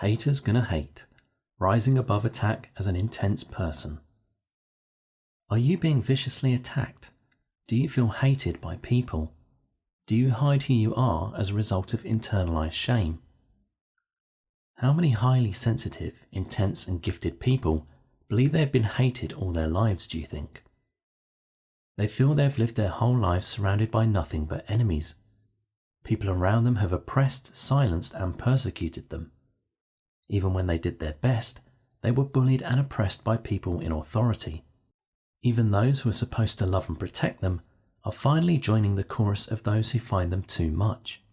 Haters Gonna Hate, rising above attack as an intense person. Are you being viciously attacked? Do you feel hated by people? Do you hide who you are as a result of internalized shame? How many highly sensitive, intense and gifted people believe they have been hated all their lives, do you think? They feel they've lived their whole lives surrounded by nothing but enemies. People around them have oppressed, silenced and persecuted them. Even when they did their best, they were bullied and oppressed by people in authority. Even those who are supposed to love and protect them are finally joining the chorus of those who find them too much.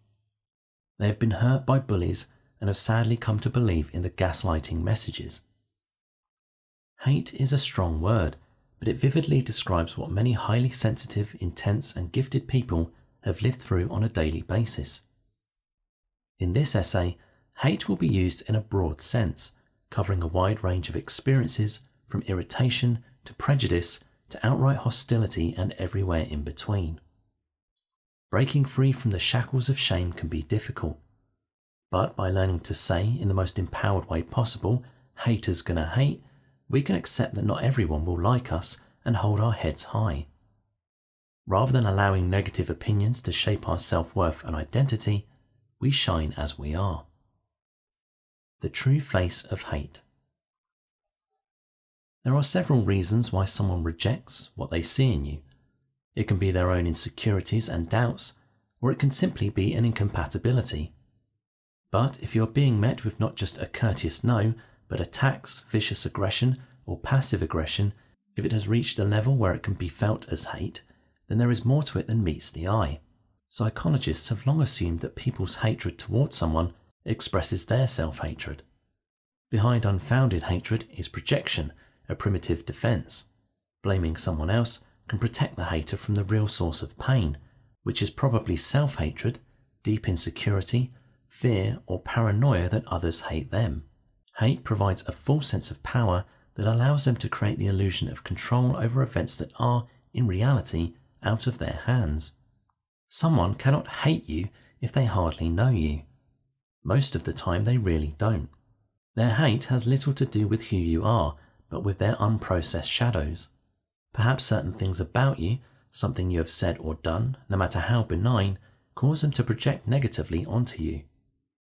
They have been hurt by bullies and have sadly come to believe in the gaslighting messages. Hate is a strong word, but it vividly describes what many highly sensitive, intense and gifted people have lived through on a daily basis. In this essay, hate will be used in a broad sense, covering a wide range of experiences from irritation to prejudice to outright hostility and everywhere in between. Breaking free from the shackles of shame can be difficult, but by learning to say in the most empowered way possible, haters gonna hate, we can accept that not everyone will like us and hold our heads high. Rather than allowing negative opinions to shape our self-worth and identity, we shine as we are. The true face of hate. There are several reasons why someone rejects what they see in you. It can be their own insecurities and doubts, or it can simply be an incompatibility. But if you're being met with not just a courteous no, but attacks, vicious aggression, or passive aggression, if it has reached a level where it can be felt as hate, then there is more to it than meets the eye. Psychologists have long assumed that people's hatred towards someone expresses their self-hatred. Behind unfounded hatred is projection, a primitive defense. Blaming someone else can protect the hater from the real source of pain, which is probably self-hatred, deep insecurity, fear or paranoia that others hate them. Hate provides a false sense of power that allows them to create the illusion of control over events that are, in reality, out of their hands. Someone cannot hate you if they hardly know you. Most of the time they really don't. Their hate has little to do with who you are, but with their unprocessed shadows. Perhaps certain things about you, something you have said or done, no matter how benign, cause them to project negatively onto you.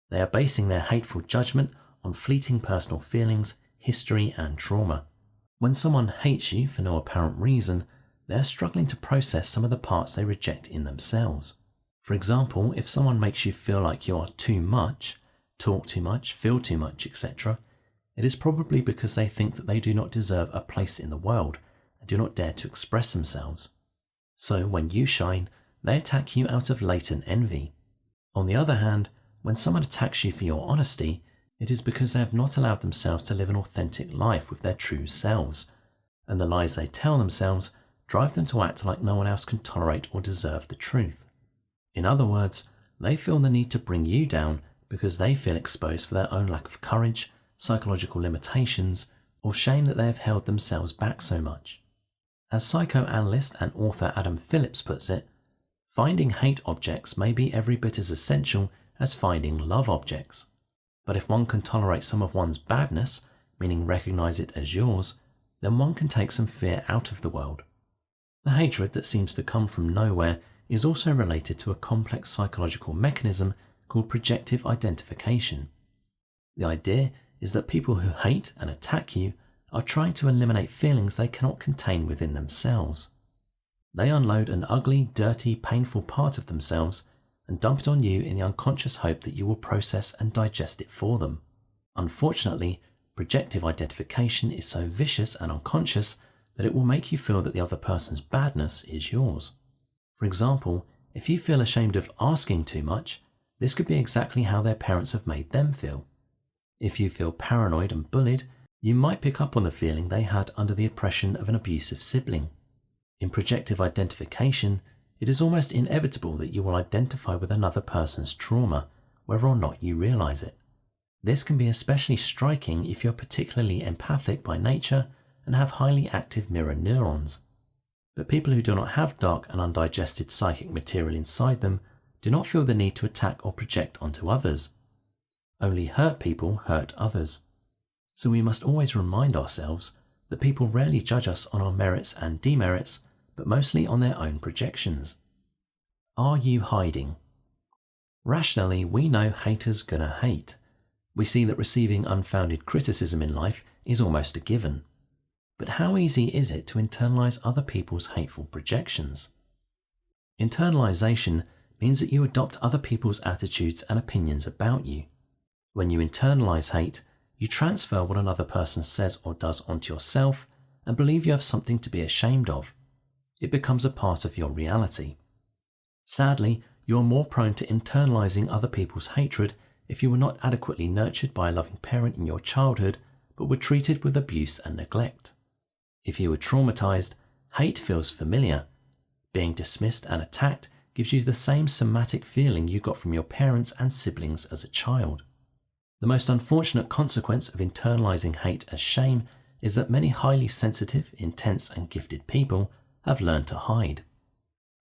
They are basing their hateful judgment on fleeting personal feelings, history and trauma. When someone hates you for no apparent reason, they are struggling to process some of the parts they reject in themselves. For example, if someone makes you feel like you are too much, talk too much, feel too much, etc., it is probably because they think that they do not deserve a place in the world and do not dare to express themselves. So when you shine, they attack you out of latent envy. On the other hand, when someone attacks you for your honesty, it is because they have not allowed themselves to live an authentic life with their true selves, and the lies they tell themselves drive them to act like no one else can tolerate or deserve the truth. In other words, they feel the need to bring you down because they feel exposed for their own lack of courage, psychological limitations, or shame that they have held themselves back so much. As psychoanalyst and author Adam Phillips puts it, finding hate objects may be every bit as essential as finding love objects. But if one can tolerate some of one's badness, meaning recognize it as yours, then one can take some fear out of the world. The hatred that seems to come from nowhere is also related to a complex psychological mechanism called projective identification. The idea is that people who hate and attack you are trying to eliminate feelings they cannot contain within themselves. They unload an ugly, dirty, painful part of themselves and dump it on you in the unconscious hope that you will process and digest it for them. Unfortunately, projective identification is so vicious and unconscious that it will make you feel that the other person's badness is yours. For example, if you feel ashamed of asking too much, this could be exactly how their parents have made them feel. If you feel paranoid and bullied, you might pick up on the feeling they had under the oppression of an abusive sibling. In projective identification, it is almost inevitable that you will identify with another person's trauma, whether or not you realize it. This can be especially striking if you're particularly empathic by nature and have highly active mirror neurons. But people who do not have dark and undigested psychic material inside them do not feel the need to attack or project onto others. Only hurt people hurt others. So we must always remind ourselves that people rarely judge us on our merits and demerits, but mostly on their own projections. Are you hiding? Rationally, we know haters gonna hate. We see that receiving unfounded criticism in life is almost a given. But how easy is it to internalize other people's hateful projections? Internalization means that you adopt other people's attitudes and opinions about you. When you internalize hate, you transfer what another person says or does onto yourself and believe you have something to be ashamed of. It becomes a part of your reality. Sadly, you are more prone to internalizing other people's hatred if you were not adequately nurtured by a loving parent in your childhood but were treated with abuse and neglect. If you were traumatized, hate feels familiar. Being dismissed and attacked gives you the same somatic feeling you got from your parents and siblings as a child. The most unfortunate consequence of internalizing hate as shame is that many highly sensitive, intense and gifted people have learned to hide.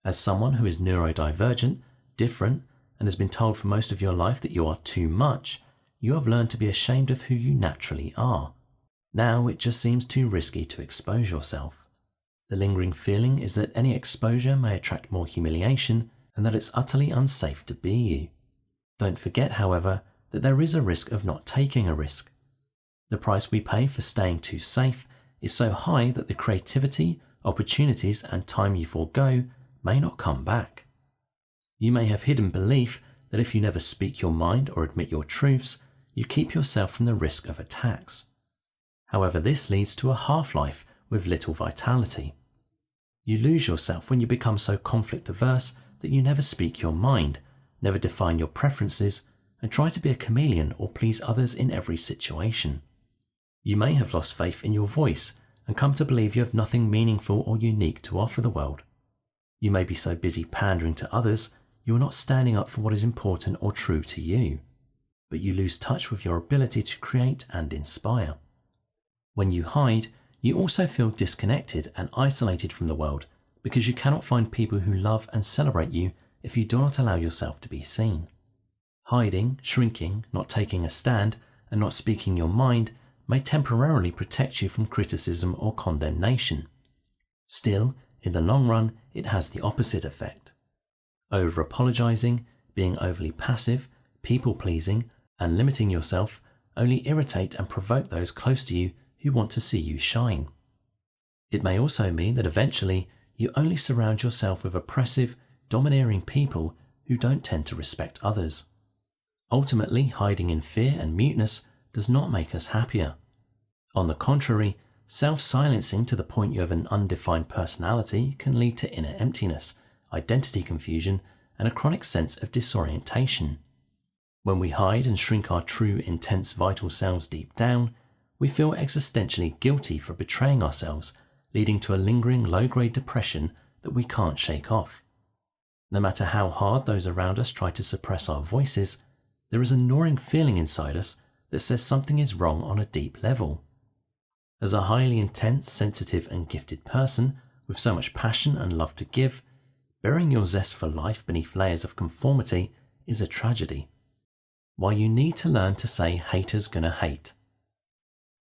As someone who is neurodivergent, different, and has been told for most of your life that you are too much, you have learned to be ashamed of who you naturally are. Now it just seems too risky to expose yourself. The lingering feeling is that any exposure may attract more humiliation and that it's utterly unsafe to be you. Don't forget, however, that there is a risk of not taking a risk. The price we pay for staying too safe is so high that the creativity, opportunities and time you forego may not come back. You may have hidden belief that if you never speak your mind or admit your truths, you keep yourself from the risk of attacks. However, this leads to a half-life with little vitality. You lose yourself when you become so conflict averse that you never speak your mind, never define your preferences, and try to be a chameleon or please others in every situation. You may have lost faith in your voice and come to believe you have nothing meaningful or unique to offer the world. You may be so busy pandering to others, you are not standing up for what is important or true to you, but you lose touch with your ability to create and inspire. When you hide, you also feel disconnected and isolated from the world because you cannot find people who love and celebrate you if you do not allow yourself to be seen. Hiding, shrinking, not taking a stand, and not speaking your mind may temporarily protect you from criticism or condemnation. Still, in the long run, it has the opposite effect. Over-apologizing, being overly passive, people-pleasing, and limiting yourself only irritate and provoke those close to you who want to see you shine. It may also mean that eventually you only surround yourself with oppressive, domineering people who don't tend to respect others. Ultimately, hiding in fear and muteness does not make us happier. On the contrary, self-silencing to the point you have an undefined personality can lead to inner emptiness, identity confusion, and a chronic sense of disorientation. When we hide and shrink our true, intense, vital selves deep down, we feel existentially guilty for betraying ourselves, leading to a lingering low-grade depression that we can't shake off. No matter how hard those around us try to suppress our voices, there is a gnawing feeling inside us that says something is wrong on a deep level. As a highly intense, sensitive and gifted person with so much passion and love to give, burying your zest for life beneath layers of conformity is a tragedy. Why you need to learn to say haters gonna hate.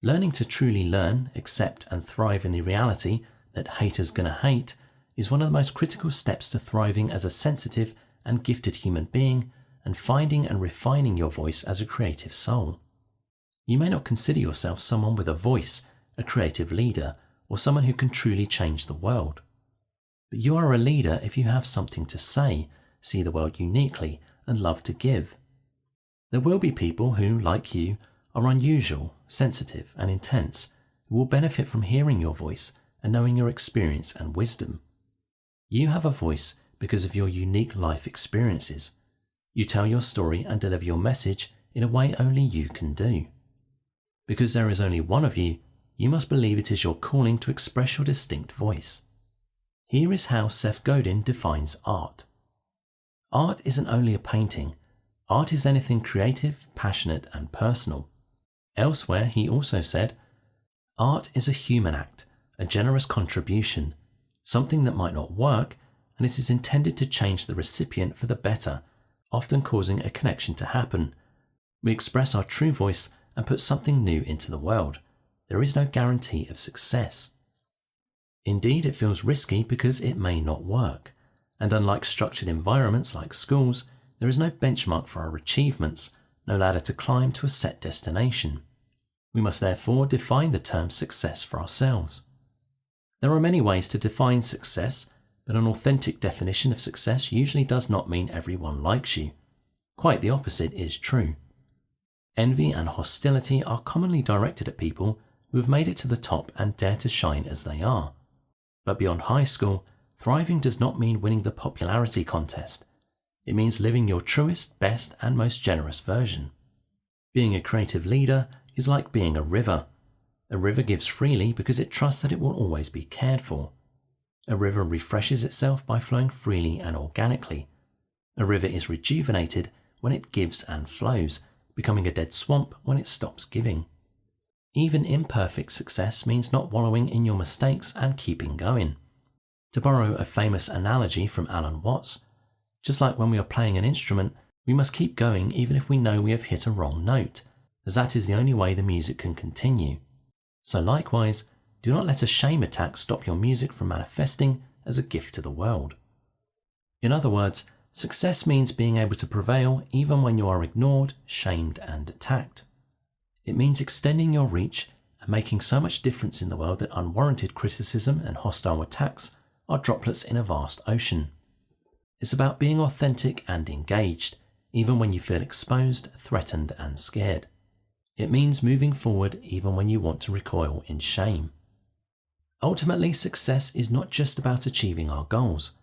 Learning to truly learn, accept and thrive in the reality that haters gonna hate is one of the most critical steps to thriving as a sensitive and gifted human being and finding and refining your voice as a creative soul. You may not consider yourself someone with a voice, a creative leader, or someone who can truly change the world. But you are a leader if you have something to say, see the world uniquely, and love to give. There will be people who, like you, are unusual, sensitive, and intense, who will benefit from hearing your voice and knowing your experience and wisdom. You have a voice because of your unique life experiences. You tell your story and deliver your message in a way only you can do. Because there is only one of you, you must believe it is your calling to express your distinct voice. Here is how Seth Godin defines art. Art isn't only a painting. Art is anything creative, passionate, and personal. Elsewhere, he also said, art is a human act, a generous contribution, something that might not work, and it is intended to change the recipient for the better, often causing a connection to happen. We express our true voice and put something new into the world. There is no guarantee of success. Indeed, it feels risky because it may not work. And unlike structured environments like schools, there is no benchmark for our achievements, no ladder to climb to a set destination. We must therefore define the term success for ourselves. There are many ways to define success, but an authentic definition of success usually does not mean everyone likes you. Quite the opposite is true. Envy and hostility are commonly directed at people who have made it to the top and dare to shine as they are. But beyond high school, thriving does not mean winning the popularity contest. It means living your truest, best, and most generous version. Being a creative leader is like being a river. A river gives freely because it trusts that it will always be cared for. A river refreshes itself by flowing freely and organically. A river is rejuvenated when it gives and flows, becoming a dead swamp when it stops giving. Even imperfect success means not wallowing in your mistakes and keeping going. To borrow a famous analogy from Alan Watts, just like when we are playing an instrument, we must keep going even if we know we have hit a wrong note, as that is the only way the music can continue. So likewise, do not let a shame attack stop your music from manifesting as a gift to the world. In other words, success means being able to prevail even when you are ignored, shamed, and attacked. It means extending your reach and making so much difference in the world that unwarranted criticism and hostile attacks are droplets in a vast ocean. It's about being authentic and engaged, even when you feel exposed, threatened, and scared. It means moving forward even when you want to recoil in shame. Ultimately, success is not just about achieving our goals.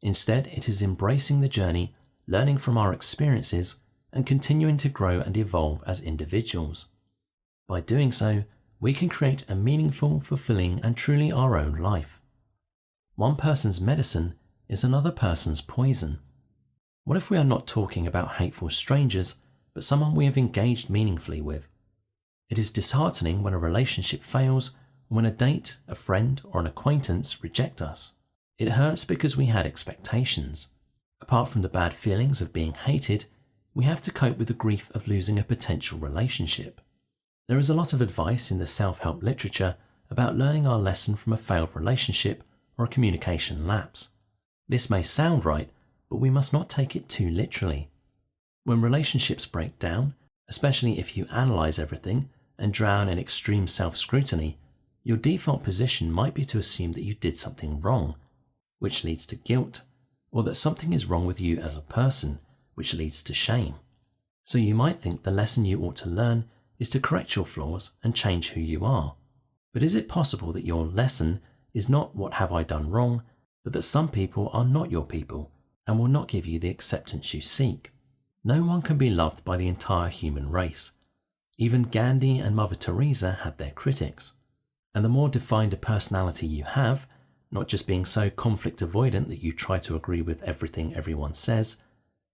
Instead, it is embracing the journey, learning from our experiences, and continuing to grow and evolve as individuals. By doing so, we can create a meaningful, fulfilling, and truly our own life. One person's medicine is another person's poison. What if we are not talking about hateful strangers, but someone we have engaged meaningfully with? It is disheartening when a relationship fails, or when a date, a friend, or an acquaintance reject us. It hurts because we had expectations. Apart from the bad feelings of being hated, we have to cope with the grief of losing a potential relationship. There is a lot of advice in the self-help literature about learning our lesson from a failed relationship or a communication lapse. This may sound right, but we must not take it too literally. When relationships break down, especially if you analyze everything and drown in extreme self-scrutiny, your default position might be to assume that you did something wrong, which leads to guilt, or that something is wrong with you as a person, which leads to shame. So you might think the lesson you ought to learn is to correct your flaws and change who you are. But is it possible that your lesson is not what have I done wrong, but that some people are not your people and will not give you the acceptance you seek? No one can be loved by the entire human race. Even Gandhi and Mother Teresa had their critics. And the more defined a personality you have, not just being so conflict avoidant that you try to agree with everything everyone says,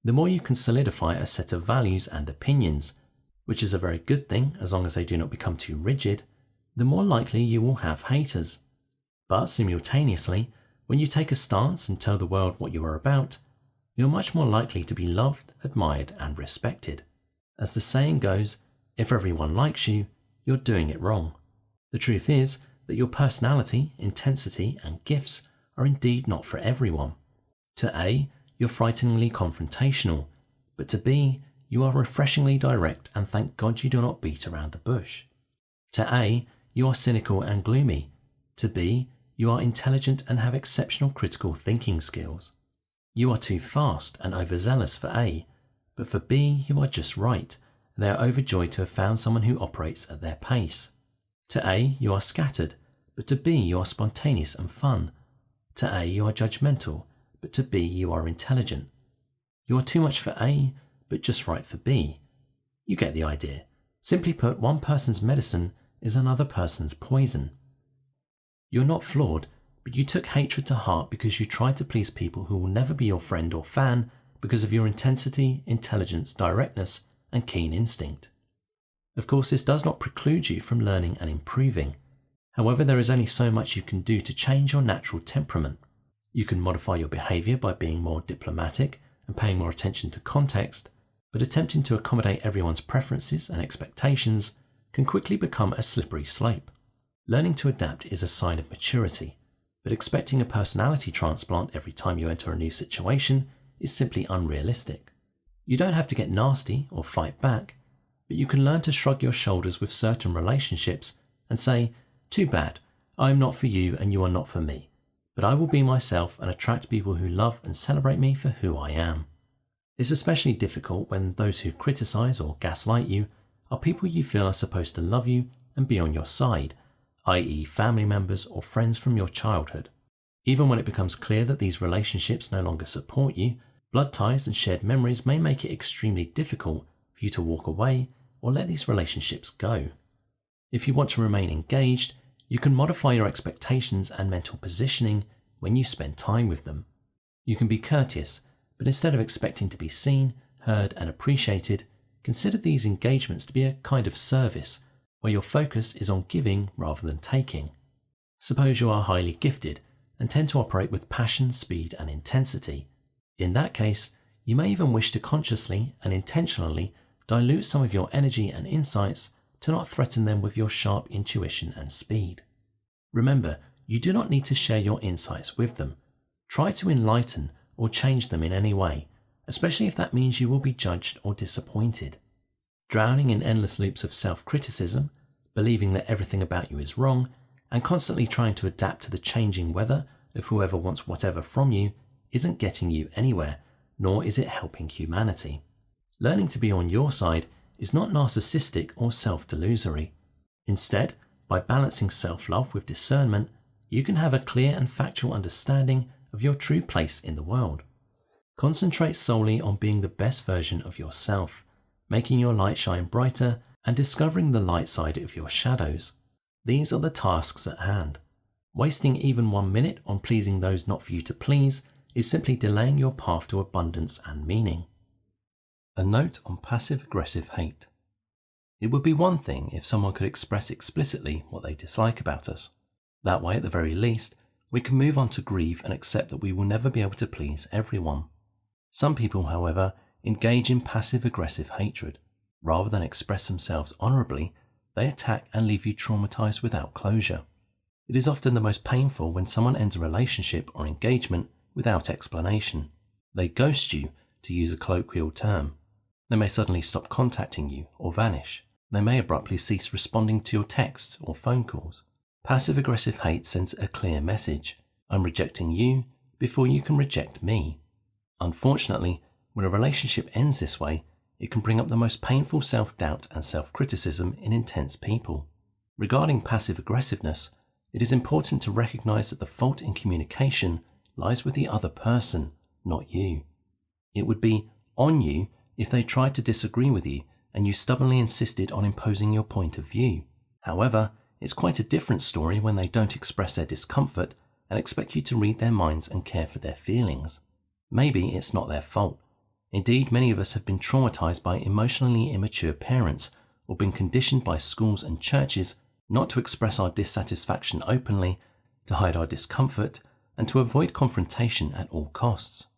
the more you can solidify a set of values and opinions, which is a very good thing as long as they do not become too rigid, the more likely you will have haters. But simultaneously, when you take a stance and tell the world what you are about, you're much more likely to be loved, admired, and respected. As the saying goes, if everyone likes you, you're doing it wrong. The truth is that your personality, intensity, and gifts are indeed not for everyone. To A, you're frighteningly confrontational, but to B, you are refreshingly direct and thank God you do not beat around the bush. To A, you are cynical and gloomy. To B, you are intelligent and have exceptional critical thinking skills. You are too fast and overzealous for A, but for B you are just right, and they are overjoyed to have found someone who operates at their pace. To A you are scattered, but to B you are spontaneous and fun. To A you are judgmental, but to B you are intelligent. You are too much for A, but just right for B. You get the idea. Simply put, one person's medicine is another person's poison. You're not flawed, but you took hatred to heart because you tried to please people who will never be your friend or fan because of your intensity, intelligence, directness, and keen instinct. Of course, this does not preclude you from learning and improving. However, there is only so much you can do to change your natural temperament. You can modify your behavior by being more diplomatic and paying more attention to context, But attempting to accommodate everyone's preferences and expectations can quickly become a slippery slope. Learning to adapt is a sign of maturity, but expecting a personality transplant every time you enter a new situation is simply unrealistic. You don't have to get nasty or fight back, but you can learn to shrug your shoulders with certain relationships and say, "Too bad, I am not for you and you are not for me, but I will be myself and attract people who love and celebrate me for who I am." It's especially difficult when those who criticize or gaslight you are people you feel are supposed to love you and be on your side, i.e. family members or friends from your childhood. Even when it becomes clear that these relationships no longer support you, blood ties and shared memories may make it extremely difficult for you to walk away or let these relationships go. If you want to remain engaged, you can modify your expectations and mental positioning when you spend time with them. You can be courteous, but instead of expecting to be seen, heard, and appreciated, consider these engagements to be a kind of service where your focus is on giving rather than taking. Suppose you are highly gifted and tend to operate with passion, speed, and intensity. In that case, you may even wish to consciously and intentionally dilute some of your energy and insights to not threaten them with your sharp intuition and speed. Remember, you do not need to share your insights with them. Try to enlighten or change them in any way, especially if that means you will be judged or disappointed. Drowning in endless loops of self-criticism, believing that everything about you is wrong, and constantly trying to adapt to the changing weather of whoever wants whatever from you isn't getting you anywhere, nor is it helping humanity. Learning to be on your side is not narcissistic or self-delusory. Instead, by balancing self-love with discernment, you can have a clear and factual understanding of your true place in the world. Concentrate solely on being the best version of yourself, making your light shine brighter and discovering the light side of your shadows. These are the tasks at hand. Wasting even 1 minute on pleasing those not for you to please is simply delaying your path to abundance and meaning. A note on passive-aggressive hate. It would be one thing if someone could express explicitly what they dislike about us. That way, at the very least, we can move on to grieve and accept that we will never be able to please everyone. Some people, however, engage in passive-aggressive hatred. Rather than express themselves honourably, they attack and leave you traumatised without closure. It is often the most painful when someone ends a relationship or engagement without explanation. They ghost you, to use a colloquial term. They may suddenly stop contacting you or vanish. They may abruptly cease responding to your texts or phone calls. Passive-aggressive hate sends a clear message. I'm rejecting you before you can reject me. Unfortunately, when a relationship ends this way, it can bring up the most painful self-doubt and self-criticism in intense people. Regarding passive-aggressiveness, it is important to recognize that the fault in communication lies with the other person, not you. It would be on you if they tried to disagree with you and you stubbornly insisted on imposing your point of view. However, it's quite a different story when they don't express their discomfort and expect you to read their minds and care for their feelings. Maybe it's not their fault. Indeed, many of us have been traumatized by emotionally immature parents or been conditioned by schools and churches not to express our dissatisfaction openly, to hide our discomfort, and to avoid confrontation at all costs.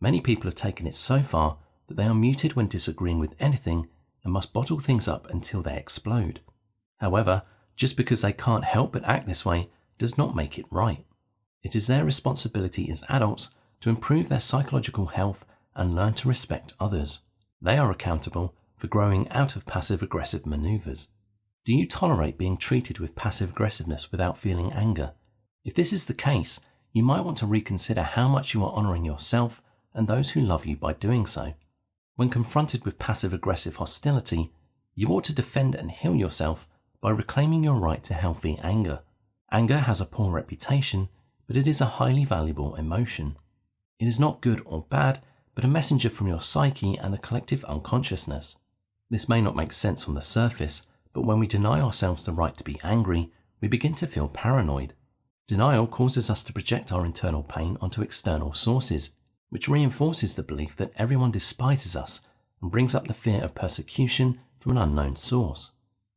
Many people have taken it so far that they are muted when disagreeing with anything and must bottle things up until they explode. However, just because they can't help but act this way does not make it right. It is their responsibility as adults to improve their psychological health and learn to respect others. They are accountable for growing out of passive-aggressive maneuvers. Do you tolerate being treated with passive-aggressiveness without feeling anger? If this is the case, you might want to reconsider how much you are honouring yourself and those who love you by doing so. When confronted with passive-aggressive hostility, you ought to defend and heal yourself by reclaiming your right to healthy anger. Anger has a poor reputation, but it is a highly valuable emotion. It is not good or bad, but a messenger from your psyche and the collective unconsciousness. This may not make sense on the surface, but when we deny ourselves the right to be angry, we begin to feel paranoid. Denial causes us to project our internal pain onto external sources, which reinforces the belief that everyone despises us and brings up the fear of persecution from an unknown source.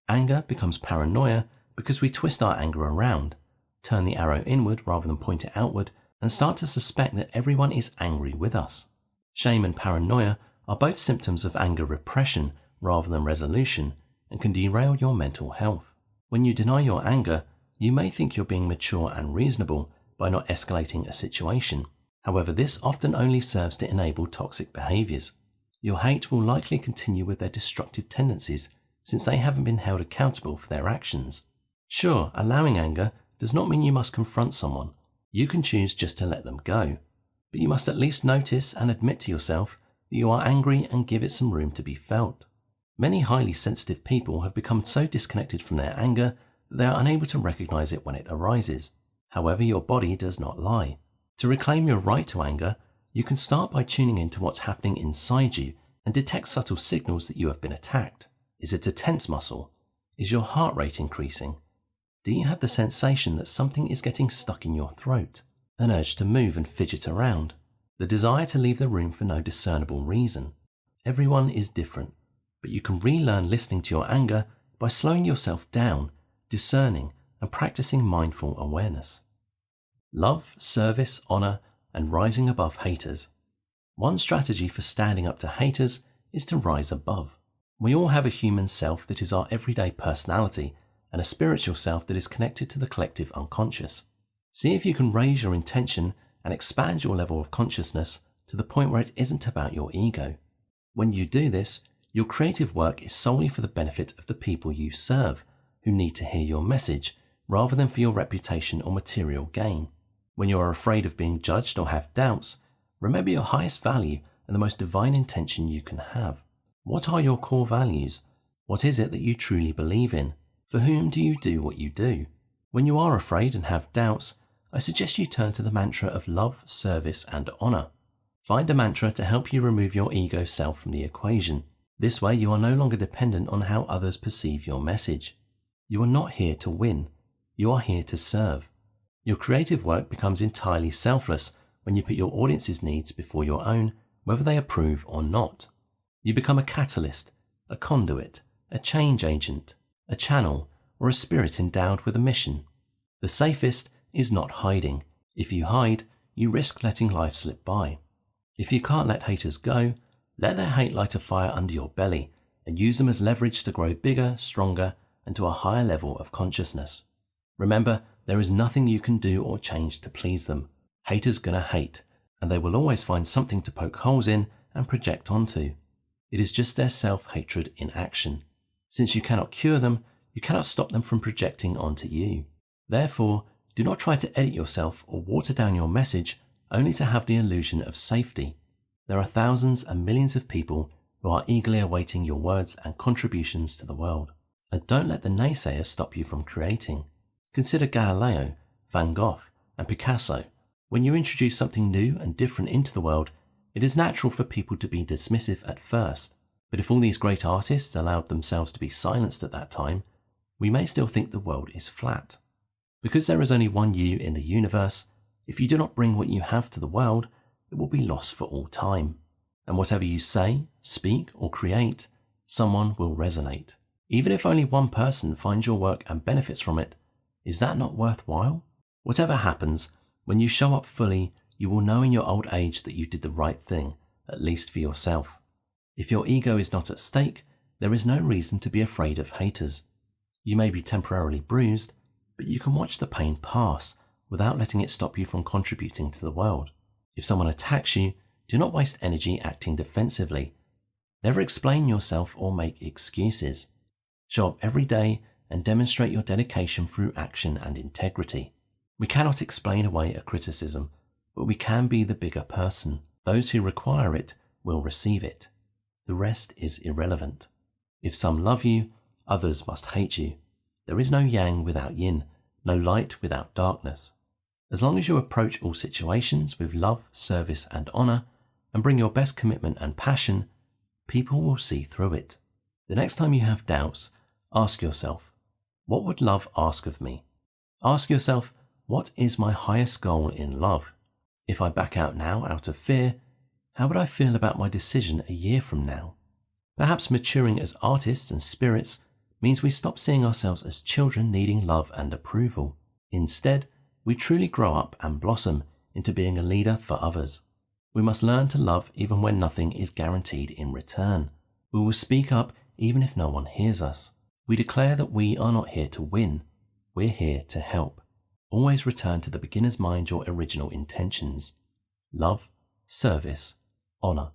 Anger becomes paranoia because we twist our anger around, turn the arrow inward rather than point it outward, and start to suspect that everyone is angry with us. Shame and paranoia are both symptoms of anger repression rather than resolution and can derail your mental health. When you deny your anger, you may think you're being mature and reasonable by not escalating a situation. However, this often only serves to enable toxic behaviours. Your hate will likely continue with their destructive tendencies since they haven't been held accountable for their actions. Sure, allowing anger does not mean you must confront someone. You can choose just to let them go. But you must at least notice and admit to yourself that you are angry and give it some room to be felt. Many highly sensitive people have become so disconnected from their anger that they are unable to recognize it when it arises. However, your body does not lie. To reclaim your right to anger, you can start by tuning into what's happening inside you and detect subtle signals that you have been attacked. Is it a tense muscle? Is your heart rate increasing? Do you have the sensation that something is getting stuck in your throat? An urge to move and fidget around? The desire to leave the room for no discernible reason? Everyone is different, but you can relearn listening to your anger by slowing yourself down, discerning, and practicing mindful awareness. Love, service, honour, and rising above haters. One strategy for standing up to haters is to rise above. We all have a human self that is our everyday personality and a spiritual self that is connected to the collective unconscious. See if you can raise your intention and expand your level of consciousness to the point where it isn't about your ego. When you do this, your creative work is solely for the benefit of the people you serve, who need to hear your message, rather than for your reputation or material gain. When you are afraid of being judged or have doubts, remember your highest value and the most divine intention you can have. What are your core values? What is it that you truly believe in? For whom do you do what you do? When you are afraid and have doubts, I suggest you turn to the mantra of love, service, and honour. Find a mantra to help you remove your ego self from the equation. This way you are no longer dependent on how others perceive your message. You are not here to win. You are here to serve. Your creative work becomes entirely selfless when you put your audience's needs before your own, whether they approve or not. You become a catalyst, a conduit, a change agent, a channel, or a spirit endowed with a mission. The safest is not hiding. If you hide, you risk letting life slip by. If you can't let haters go, let their hate light a fire under your belly and use them as leverage to grow bigger, stronger, and to a higher level of consciousness. Remember, there is nothing you can do or change to please them. Haters gonna hate, and they will always find something to poke holes in and project onto. It is just their self-hatred in action. Since you cannot cure them, you cannot stop them from projecting onto you. Therefore, do not try to edit yourself or water down your message only to have the illusion of safety. There are thousands and millions of people who are eagerly awaiting your words and contributions to the world. And don't let the naysayers stop you from creating. Consider Galileo, Van Gogh, and Picasso. When you introduce something new and different into the world, it is natural for people to be dismissive at first. But if all these great artists allowed themselves to be silenced at that time, we may still think the world is flat. Because there is only one you in the universe, if you do not bring what you have to the world, it will be lost for all time. And whatever you say, speak, or create, someone will resonate. Even if only one person finds your work and benefits from it, is that not worthwhile? Whatever happens, when you show up fully, you will know in your old age that you did the right thing, at least for yourself. If your ego is not at stake, there is no reason to be afraid of haters. You may be temporarily bruised, but you can watch the pain pass without letting it stop you from contributing to the world. If someone attacks you, do not waste energy acting defensively. Never explain yourself or make excuses. Show up every day and demonstrate your dedication through action and integrity. We cannot explain away a criticism, but we can be the bigger person. Those who require it will receive it. The rest is irrelevant. If some love you, others must hate you. There is no yang without yin, no light without darkness. As long as you approach all situations with love, service, and honour, and bring your best commitment and passion, people will see through it. The next time you have doubts, ask yourself, what would love ask of me? Ask yourself, what is my highest goal in love? If I back out now out of fear, how would I feel about my decision a year from now? Perhaps maturing as artists and spirits means we stop seeing ourselves as children needing love and approval. Instead, we truly grow up and blossom into being a leader for others. We must learn to love even when nothing is guaranteed in return. We will speak up even if no one hears us. We declare that we are not here to win. We're here to help. Always return to the beginner's mind your original intentions: love, service, honor,